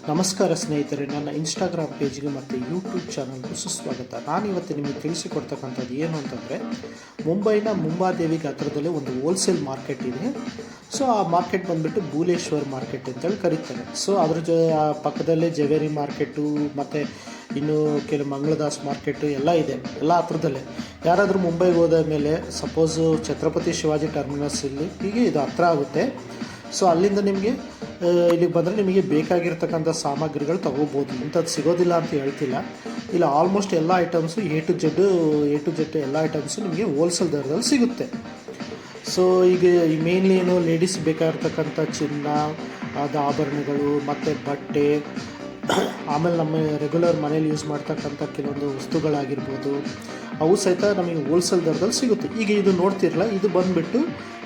ನಮಸ್ಕಾರ ಸ್ನೇಹಿತರೆ, ನನ್ನ ಇನ್ಸ್ಟಾಗ್ರಾಮ್ ಪೇಜ್ಗೆ ಮತ್ತು ಯೂಟ್ಯೂಬ್ ಚಾನಲ್ಗೂ ಸುಸ್ವಾಗತ. ನಾನಿವತ್ತು ನಿಮಗೆ ತಿಳಿಸಿಕೊಡ್ತಕ್ಕಂಥದ್ದು ಏನು ಅಂತಂದರೆ, ಮುಂಬೈನ ಮುಂಬಾದೇವಿಗೆ ಹತ್ರದಲ್ಲೇ ಒಂದು ಹೋಲ್ಸೇಲ್ ಮಾರ್ಕೆಟ್ ಇದೆ. ಸೊ ಆ ಮಾರ್ಕೆಟ್ ಬಂದುಬಿಟ್ಟು ಭೂಲೇಶ್ವರ್ ಮಾರ್ಕೆಟ್ ಅಂತೇಳಿ ಕರೀತಾರೆ. ಸೊ ಅದ್ರ ಪಕ್ಕದಲ್ಲೇ ಜವೇರಿ ಮಾರ್ಕೆಟು ಮತ್ತು ಇನ್ನು ಕೆಲವು ಮಂಗಳದಾಸ್ ಮಾರ್ಕೆಟು ಎಲ್ಲ ಇದೆ, ಎಲ್ಲ ಹತ್ರದಲ್ಲೇ. ಯಾರಾದರೂ ಮುಂಬೈಗೆ ಹೋದ ಮೇಲೆ ಸಪೋಸು ಛತ್ರಪತಿ ಶಿವಾಜಿ ಟರ್ಮಿನಸ್ಸಲ್ಲಿ ಹೀಗೆ ಇದು ಹತ್ರ ಆಗುತ್ತೆ. ಸೊ ಅಲ್ಲಿಂದ ನಿಮಗೆ ಇಲ್ಲಿಗೆ ಬಂದರೆ ನಿಮಗೆ ಬೇಕಾಗಿರ್ತಕ್ಕಂಥ ಸಾಮಗ್ರಿಗಳು ತೊಗೋಬೋದು. ಇಂಥದ್ದು ಸಿಗೋದಿಲ್ಲ ಅಂತ ಹೇಳ್ತಿಲ್ಲ, ಇಲ್ಲ ಆಲ್ಮೋಸ್ಟ್ ಎಲ್ಲ ಐಟಮ್ಸು ಎ ಟು ಜೆಡ್ ಎಲ್ಲ ಐಟಮ್ಸು ನಿಮಗೆ ಹೋಲ್ಸೇಲ್ ದರದಲ್ಲಿ ಸಿಗುತ್ತೆ. ಸೊ ಈಗ ಮೇನ್ಲಿ ಏನು ಲೇಡೀಸ್ ಬೇಕಾಗಿರ್ತಕ್ಕಂಥ ಚಿನ್ನ, ಆಭರಣಗಳು ಮತ್ತು ಬಟ್ಟೆ, ಆಮೇಲೆ ನಮ್ಮ ರೆಗ್ಯುಲರ್ ಮನೇಲಿ ಯೂಸ್ ಮಾಡ್ತಕ್ಕಂಥ ಕೆಲವೊಂದು ವಸ್ತುಗಳಾಗಿರ್ಬೋದು, ಅವು ಸಹಿತ ನಮಗೆ ಹೋಲ್ಸೇಲ್ ದರದಲ್ಲಿ ಸಿಗುತ್ತೆ. ಈಗ ಇದು ನೋಡ್ತಿರಲ್ಲ, ಇದು ಬಂದುಬಿಟ್ಟು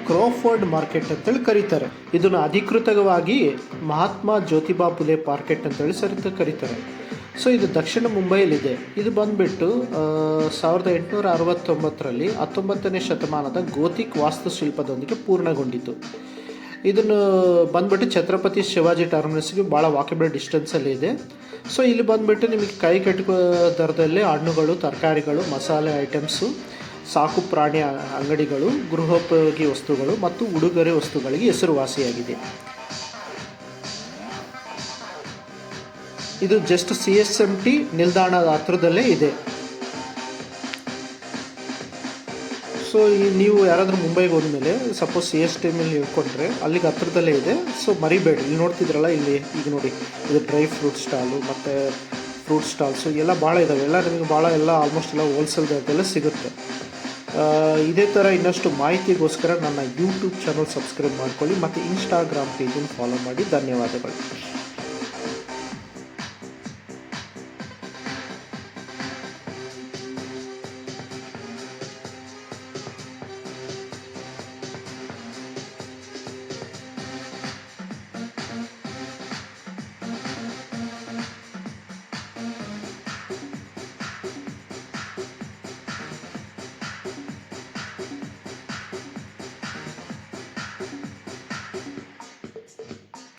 ಕ್ರಾಫರ್ಡ್ ಮಾರ್ಕೆಟ್ ಅಂತೇಳಿ ಕರೀತಾರೆ. ಇದನ್ನು ಅಧಿಕೃತವಾಗಿ ಮಹಾತ್ಮ ಜ್ಯೋತಿಬಾ ಫುಲೆ ಮಾರ್ಕೆಟ್ ಅಂತೇಳಿ ಸರಿತ ಕರೀತಾರೆ. ಸೊ ಇದು ದಕ್ಷಿಣ ಮುಂಬೈಯಲ್ಲಿದೆ. ಇದು ಬಂದುಬಿಟ್ಟು 1869ರಲ್ಲಿ 19ನೇ ಶತಮಾನದ ಗೋತಿಕ್ ವಾಸ್ತುಶಿಲ್ಪದೊಂದಿಗೆ ಪೂರ್ಣಗೊಂಡಿತು. ಇದನ್ನು ಬಂದುಬಿಟ್ಟು ಛತ್ರಪತಿ ಶಿವಾಜಿ ಟರ್ಮಿನಸ್ಗೆ ಭಾಳ ವಾಕೇಬಲ್ ಡಿಸ್ಟೆನ್ಸಲ್ಲಿ ಇದೆ. ಸೊ ಇಲ್ಲಿ ಬಂದುಬಿಟ್ಟು ನಿಮಗೆ ಕೈ ಕಟ್ಟುವ ದರದಲ್ಲಿ ಹಣ್ಣುಗಳು, ತರಕಾರಿಗಳು, ಮಸಾಲೆ ಐಟಮ್ಸು, ಸಾಕು ಪ್ರಾಣಿ ಅಂಗಡಿಗಳು, ಗೃಹೋಪಯೋಗಿ ವಸ್ತುಗಳು ಮತ್ತು ಉಡುಗೊರೆ ವಸ್ತುಗಳಿಗೆ ಹೆಸರುವಾಸಿಯಾಗಿದೆ. ಇದು ಜಸ್ಟ್ CSMT ನಿಲ್ದಾಣದ ಹತ್ರದಲ್ಲೇ ಇದೆ. ಸೊ ನೀವು ಯಾರಾದರೂ ಮುಂಬೈಗೆ ಹೋದ್ಮೇಲೆ ಸಪೋಸ್ CST ಮೇಲೆ ಇಳ್ಕೊಂಡ್ರೆ ಅಲ್ಲಿಗೆ ಹತ್ರದಲ್ಲೇ ಇದೆ. ಸೊ ಮರಿಬೇಡಿ. ಇಲ್ಲಿ ನೋಡ್ತಿದ್ರಲ್ಲ, ಇಲ್ಲಿ ಈಗ ನೋಡಿ, ಇದು ಡ್ರೈ ಫ್ರೂಟ್ ಸ್ಟಾಲು ಮತ್ತು ಫ್ರೂಟ್ ಸ್ಟಾಲ್ಸು ಎಲ್ಲ ಭಾಳ ಇದ್ದಾವೆ. ಎಲ್ಲ ನಿಮಗೆ ಭಾಳ ಎಲ್ಲ ಆಲ್ಮೋಸ್ಟ್ ಎಲ್ಲ ಹೋಲ್ಸೇಲ್ ದರದಲ್ಲೇ ಸಿಗುತ್ತೆ. ಇದೇ ಥರ ಇನ್ನಷ್ಟು ಮಾಹಿತಿಗೋಸ್ಕರ ನನ್ನ ಯೂಟ್ಯೂಬ್ ಚಾನಲ್ ಸಬ್ಸ್ಕ್ರೈಬ್ ಮಾಡ್ಕೊಳ್ಳಿ ಮತ್ತು ಇನ್ಸ್ಟಾಗ್ರಾಮ್ ಪೇಜನ್ನು ಫಾಲೋ ಮಾಡಿ. ಧನ್ಯವಾದಗಳು.